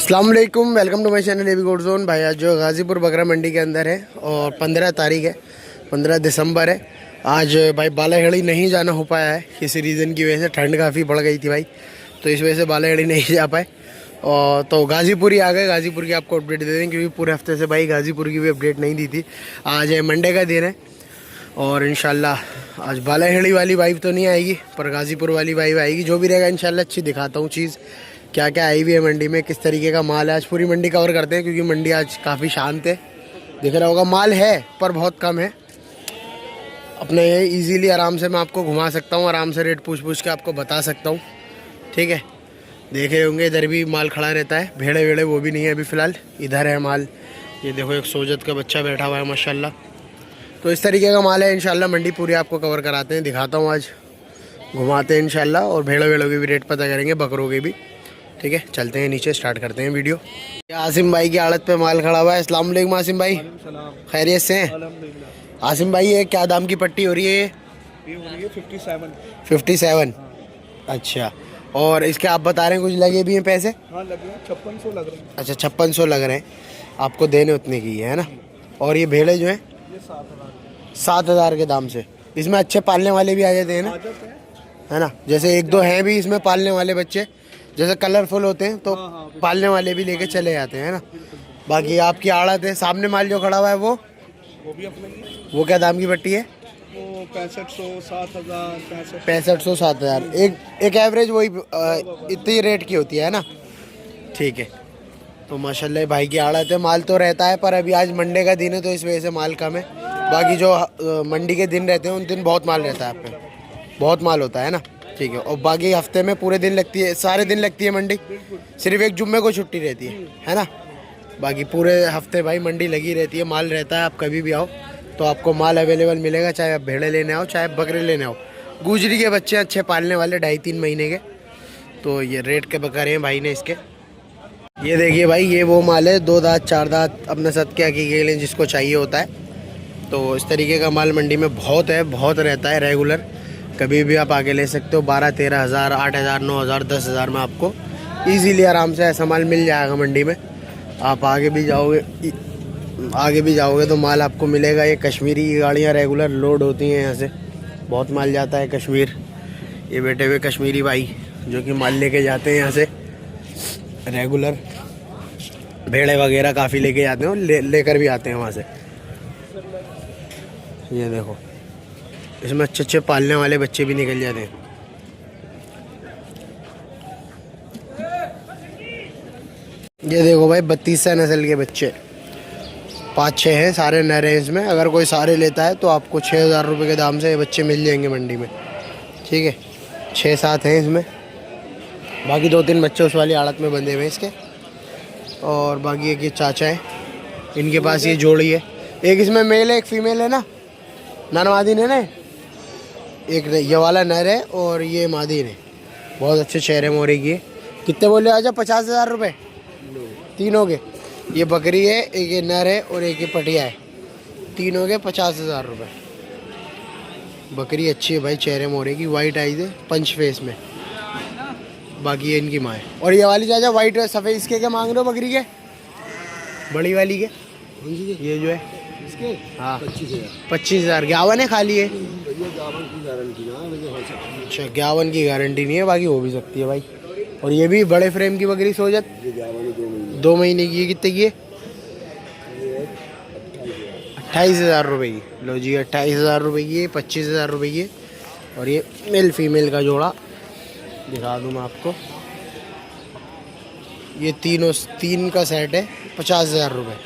अस्सलाम वालेकुम, welcome to my channel AB god zone. भाई आज जो गाज़ीपुर बकरा मंडी के अंदर है और 15 तारीख है, 15 दिसंबर है। आज भाई बालाहेड़ी नहीं जाना हो पाया है किसी रीज़न की वजह से। ठंड काफ़ी बढ़ गई थी भाई, तो इस वजह से बालाहेड़ी नहीं जा पाए। और तो गाज़ीपुर ही आ गए। गाज़ीपुर की आपको अपडेट दे दें, क्योंकि पूरे हफ्ते से भाई गाज़ीपुर की भी अपडेट नहीं दी थी। आज है मंडे का दिन है और इंशाल्लाह आज बालाहेड़ी वाली वाइब तो नहीं आएगी, पर गाज़ीपुर वाली वाइब आएगी। जो भी रहेगा इंशाल्लाह अच्छी दिखाता हूँ चीज़, क्या क्या आई हुई है मंडी में, किस तरीके का माल है। आज पूरी मंडी कवर करते हैं, क्योंकि मंडी आज काफ़ी शांत है। दिख रहा होगा माल है पर बहुत कम है। अपने ये इजीली आराम से मैं आपको घुमा सकता हूँ, आराम से रेट पूछ के आपको बता सकता हूँ। ठीक है, देख रहे होंगे इधर भी माल खड़ा रहता है। भेड़े वेड़े वो भी नहीं है अभी फ़िलहाल, इधर है माल। ये देखो एक सोजत का बच्चा बैठा हुआ है माशाल्लाह। तो इस तरीके का माल है। इंशाल्लाह मंडी पूरी आपको कवर कराते हैं, दिखाता हूँ आज, घुमाते हैं इंशाल्लाह। और भेड़ों वेड़ों की भी रेट पता करेंगे, बकरों के भी। ठीक है, चलते हैं नीचे, स्टार्ट करते हैं वीडियो। आसिम भाई की आड़त पे माल खड़ा हुआ है। अस्सलाम वालेकुम आसिम भाई, खैरियत से हैं? आसिम भाई ये क्या दाम की पट्टी हो रही है? ये हो रही है 57। अच्छा, और इसके आप बता रहे हैं कुछ लगे भी हैं पैसे? हाँ लगे हैं, 5600 लग रहे हैं। अच्छा 5600 लग रहे हैं आपको, देने उतने की है ना। और ये भेड़े जो हैं ये 7,000 के दाम से। इसमें अच्छे पालने वाले भी आ जाते हैं ना, है ना। जैसे एक दो हैं भी इसमें पालने वाले बच्चे, जैसे कलरफुल होते हैं तो पालने वाले भी लेके चले जाते हैं ना। बाकी आपकी आड़त है, सामने माल जो खड़ा हुआ है वो भी अपने ही। वो क्या दाम की पट्टी है? वो 6500, 7000, 6500, 7000। एक एवरेज वही इतनी रेट की होती है ना। ठीक है, तो माशाल्लाह भाई की आड़त है। माल तो रहता है, पर अभी आज मंडे का दिन है तो इस वजह से माल कम है। बाकी जो मंडी के दिन रहते हैं उन दिन बहुत माल रहता है, आप पे बहुत माल होता है ना। ठीक है, और बाकी हफ्ते में पूरे दिन लगती है, सारे दिन लगती है मंडी, सिर्फ एक जुम्मे को छुट्टी रहती है ना। बाकी पूरे हफ्ते भाई मंडी लगी रहती है, माल रहता है। आप कभी भी आओ तो आपको माल अवेलेबल मिलेगा, चाहे आप भेड़े लेने आओ चाहे बकरे लेने आओ। गुजरी के बच्चे अच्छे पालने वाले, 2.5-3 महीने के। तो ये रेट के बकरे हैं भाई ने इसके। ये देखिए भाई, ये वो माल है 2 दांत 4 दांत अपने सत के आगे के लिए जिसको चाहिए होता है। तो इस तरीके का माल मंडी में बहुत है, बहुत रहता है रेगुलर। कभी भी आप आगे ले सकते हो। 12-13 हज़ार, 8,000, 9,000, 10,000 में आपको इजीली आराम से ऐसा माल मिल जाएगा मंडी में। आप आगे भी जाओगे तो माल आपको मिलेगा। ये कश्मीरी गाड़ियाँ रेगुलर लोड होती हैं यहाँ से, बहुत माल जाता है कश्मीर। ये बैठे हुए कश्मीरी भाई जो कि माल लेके जाते हैं यहाँ से रेगुलर। भेड़े वगैरह काफ़ी लेके जाते हैं और लेकर भी आते हैं वहाँ से। ये देखो, इसमें अच्छे अच्छे पालने वाले बच्चे भी निकल जाते हैं। ये देखो भाई 32 नस्ल के बच्चे 5-6 हैं, सारे नर हैं इसमें। अगर कोई सारे लेता है तो आपको 6,000 रुपये के दाम से ये बच्चे मिल जाएंगे मंडी में। ठीक है, 6-7 हैं इसमें। बाकी 2-3 बच्चे उस वाली आड़त में बंधे हुए हैं इसके। और बाकी एक ये चाचा है, इनके पास ये जोड़ी है। एक इसमें मेल है, एक फीमेल है ना, नर मादीन है ना। एक ये वाला नर है और ये मादीन है। बहुत अच्छे चेहरे मोरे की है। कितने बोले आजा? 50,000 रुपये तीनों के। ये बकरी है, एक ये नर है और एक ये पटिया है। तीनों के 50,000 रुपये। बकरी अच्छी है भाई, चेहरे मोरे की, वाइट आईज है, पंच फेस में। बाकी ये इनकी माँ है। और ये वाली चाचा वाइट सफ़ेद, इसके क्या मांग रहे हो बकरी के? बड़ी वाली के ये जो है इसके हाँ 25,000। 25,000। 51 है खाली है? भैया 51 की गारंटी ना। अच्छा 51 की गारंटी नहीं है, बाकी हो भी सकती है भाई। और ये भी बड़े फ्रेम की बकरी सोजत, ये 52 2 महीने की है। कितने की है? 28,000 रुपये की। लो जी 28,000 रुपये की है, 25,000 रुपये की है। और ये मेल फीमेल का जोड़ा दिखा दूँ मैं आपको। ये तीन का सेट है, 50,000 रुपये।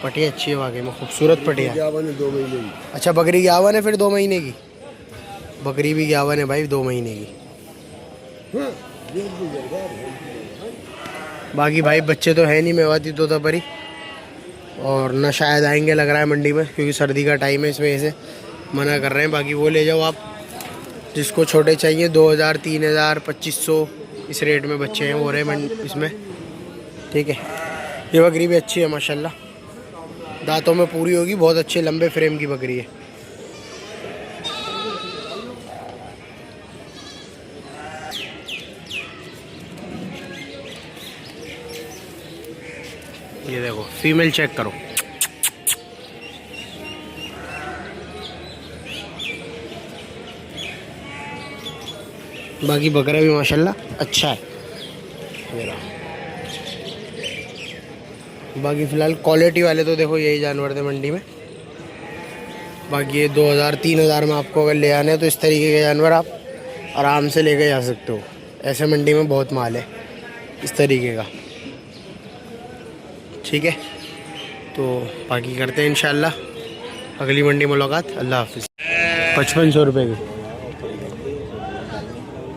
पटिया अच्छी है वाकई में, खूबसूरत पटिया। 2 महीने की। अच्छा बकरी 51 है, फिर 2 महीने की बकरी भी 51 है भाई, 2 महीने की। बाकी भाई बच्चे तो है नहीं मेवाती तोता परी, और न शायद आएंगे लग रहा है मंडी में, क्योंकि सर्दी का टाइम है, इस वजह से मना कर रहे हैं। बाकी वो ले जाओ आप, जिसको छोटे चाहिए। 2,000, 3,000, 2,500 इस रेट में बच्चे हैं वो रहे इसमें। ठीक है, ये बकरी भी अच्छी है माशाल्लाह, दांतों में पूरी होगी, बहुत अच्छे लंबे फ्रेम की बकरी है। ये देखो फीमेल चेक करो। बाकी बकरा भी माशाल्लाह अच्छा है। ये रहा। बाकी फ़िलहाल क्वालिटी वाले तो देखो यही जानवर थे मंडी में। बाकी ये 2000-3000 में आपको अगर ले आने हैं तो इस तरीके के जानवर आप आराम से लेके जा सकते हो। ऐसे मंडी में बहुत माल है इस तरीके का। ठीक है, तो बाकी करते हैं इंशाल्लाह अगली मंडी मुलाकात। अल्लाह हाफिज़। 5500 रुपये की।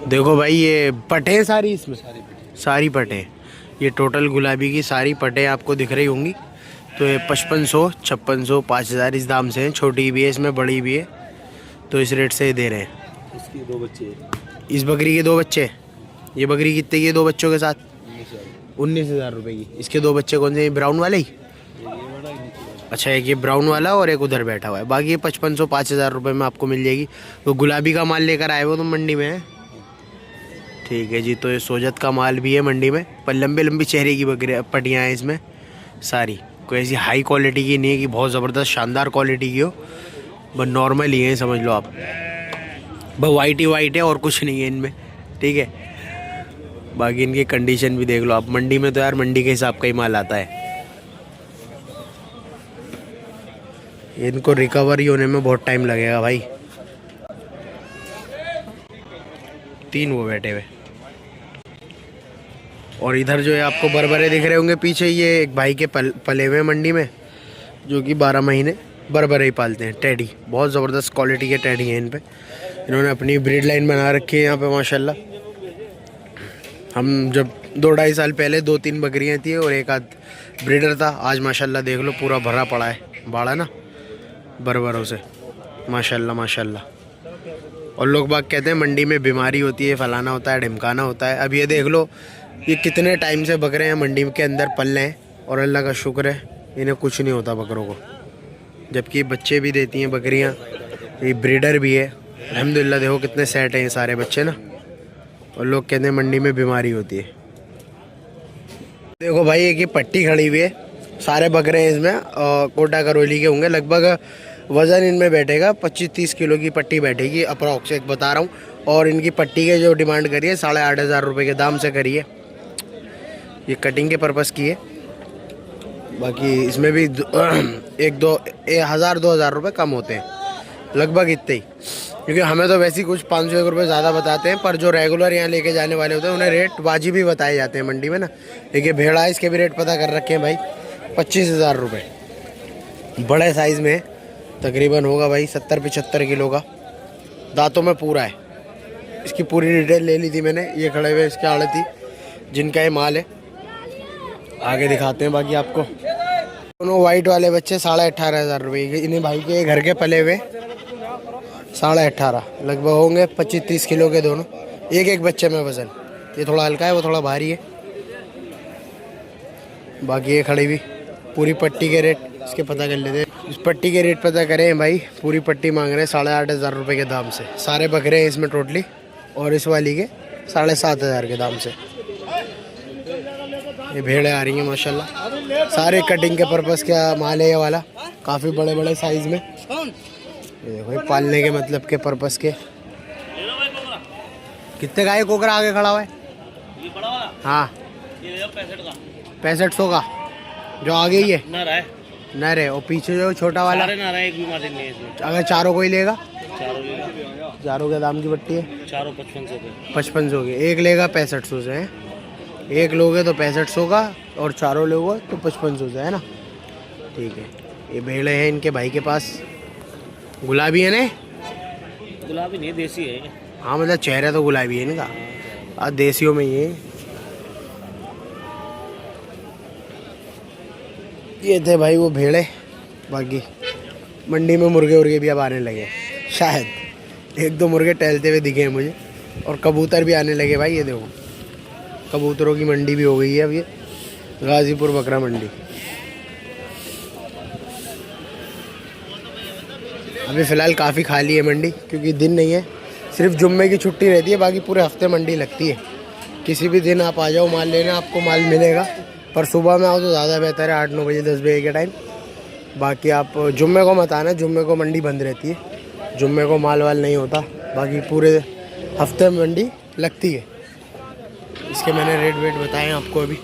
देखो भाई ये पटे हैं सारी, इसमें सारी पटे हैं। ये टोटल गुलाबी की सारी पटे आपको दिख रही होंगी। तो ये 5500, 5600, 5000 इस दाम से हैं। छोटी भी है इसमें, बड़ी भी है, तो इस रेट से दे रहे हैं। इसकी 2 बच्चे, इस बकरी के 2 बच्चे। ये बकरी कितने की है 2 बच्चों के साथ? 19,000 रुपये की। इसके 2 बच्चे कौन से? ब्राउन वाले ही? अच्छा, एक ये ब्राउन वाला और एक उधर बैठा हुआ है। बाकी ये 5500, 5000 रुपये में आपको मिल जाएगी। तो गुलाबी का माल लेकर आए हो तुम मंडी में है? ठीक है जी। तो ये सोजत का माल भी है मंडी में, पर लंबे लंबी चेहरे की बकरी पटियाँ हैं इसमें सारी। कोई ऐसी हाई क्वालिटी की नहीं है कि बहुत ज़बरदस्त शानदार क्वालिटी की हो, बस नॉर्मल ही है समझ लो आप। बस वाइट ही वाइट है और कुछ नहीं है इनमें। ठीक है, बाकी इनकी कंडीशन भी देख लो आप। मंडी में तो यार मंडी के हिसाब का ही माल आता है। इनको रिकवरी होने में बहुत टाइम लगेगा भाई। 3 वो बैठे हुए। और इधर जो है आपको बरबरे दिख रहे होंगे पीछे, ये एक भाई के पले हुए मंडी में, जो कि 12 महीने बरबरे ही पालते हैं। टेडी, बहुत ज़बरदस्त क्वालिटी के टेडी हैं इन पे। इन्होंने अपनी ब्रीड लाइन बना रखी है यहाँ पे माशाल्लाह। हम जब 2-2.5 साल पहले 2-3 बकरियाँ थी और एक आध ब्रीडर था। आज माशाल्लाह देख लो पूरा भरा पड़ा है बाड़ा ना बरबरों से, माशाल्लाह माशाल्लाह। और लोग बाग कहते हैं मंडी में बीमारी होती है, फलाना होता है, ढिमकाना होता है। अब ये देख लो ये कितने टाइम से बकरे हैं मंडी के अंदर पल रहे हैं और अल्लाह का शुक्र है इन्हें कुछ नहीं होता बकरों को। जबकि बच्चे भी देती हैं बकरियां, ये ब्रीडर भी है अल्हम्दुलिल्लाह। देखो कितने सेट हैं ये सारे बच्चे ना। और लोग कहते हैं मंडी में बीमारी होती है। देखो भाई एक ये पट्टी खड़ी हुई है, सारे बकरे हैं इसमें और कोटा करौली के होंगे। लगभग वज़न इनमें बैठेगा 25-30 किलो की पट्टी बैठेगी अप्रॉक्स, एक बता रहा हूँ। और इनकी पट्टी के जो डिमांड करी है 8,500 रुपये के दाम से करी है। ये कटिंग के पर्पज़ की है। बाकी इसमें भी 1,000-2,000 रुपये कम होते हैं, लगभग इतने ही। क्योंकि हमें तो वैसे ही कुछ 500 रुपये ज़्यादा बताते हैं, पर जो रेगुलर यहाँ लेके जाने वाले होते हैं उन्हें रेट वाजिब ही बताए जाते हैं मंडी में ना। देखिए भेड़ा है, इसके भी रेट पता कर रखे हैं भाई, 25,000 रुपये। बड़े साइज़ में तकरीबन होगा भाई 70-75 किलो का, दांतों में पूरा है। इसकी पूरी डिटेल ले ली थी मैंने। ये खड़े हुए इसके आड़ती जिनका ये माल है, आगे दिखाते हैं बाकी आपको। दोनों वाइट वाले बच्चे 18,500 रुपये। इन्हीं भाई के घर के पले हुए 18.5 लगभग होंगे, 25-30 किलो के दोनों। एक एक बच्चे में वज़न, ये थोड़ा हल्का है वो थोड़ा भारी है। बाकी ये खड़ी हुई पूरी पट्टी के रेट इसके पता कर लेते हैं। इस पट्टी के रेट पता करें भाई, पूरी पट्टी मांग रहे हैं 8,500 रुपये के दाम से। सारे बकरे हैं इसमें टोटली, और इस वाली के 7,500 के दाम से। ये भेड़ें आ रही हैं माशाल्लाह, सारे कटिंग के पर्पज़ का माल है ये वाला, काफ़ी बड़े बड़े साइज़ में। ये देखो ये पालने के मतलब के पर्पज़ के। कितने का है कोकरा आगे खड़ा हुआ है? हाँ 6500 का, जो आगे ही है नर है। और पीछे जो छोटा वाला एक भी नहीं है इसमें। अगर चारों को ही लेगा, चारों के दाम की पट्टी है, चारों 5500 के। एक लेगा 6500 से है, एक लोगे तो 6500 का, और चारों लोगे तो 5500 से है ना। ठीक है, ये भेड़े हैं इनके भाई के पास। गुलाबी है ना? गुलाबी नहीं, देसी है। हाँ मतलब चेहरा तो गुलाबी है इनका, आज देसियों में ये थे भाई वो भेड़े। बाकी मंडी में मुर्गे उर्गे भी अब आने लगे शायद, 1-2 मुर्गे टहलते हुए दिखे हैं मुझे। और कबूतर भी आने लगे भाई। ये देखो कबूतरों की मंडी भी हो गई है अब, ये गाजीपुर बकरा मंडी। अभी फ़िलहाल काफ़ी खाली है मंडी, क्योंकि दिन नहीं है, सिर्फ जुम्मे की छुट्टी रहती है। बाकी पूरे हफ्ते मंडी लगती है। किसी भी दिन आप आ जाओ माल लेने, आपको माल मिलेगा पर सुबह में आओ तो ज़्यादा बेहतर है, 8-9 बजे 10 बजे के टाइम। बाकी आप जुम्मे को मत आना, जुम्मे को मंडी बंद रहती है, जुम्मे को माल वाल नहीं होता, बाकी पूरे हफ्ते में मंडी लगती है। इसके मैंने रेट वेट बताए आपको अभी।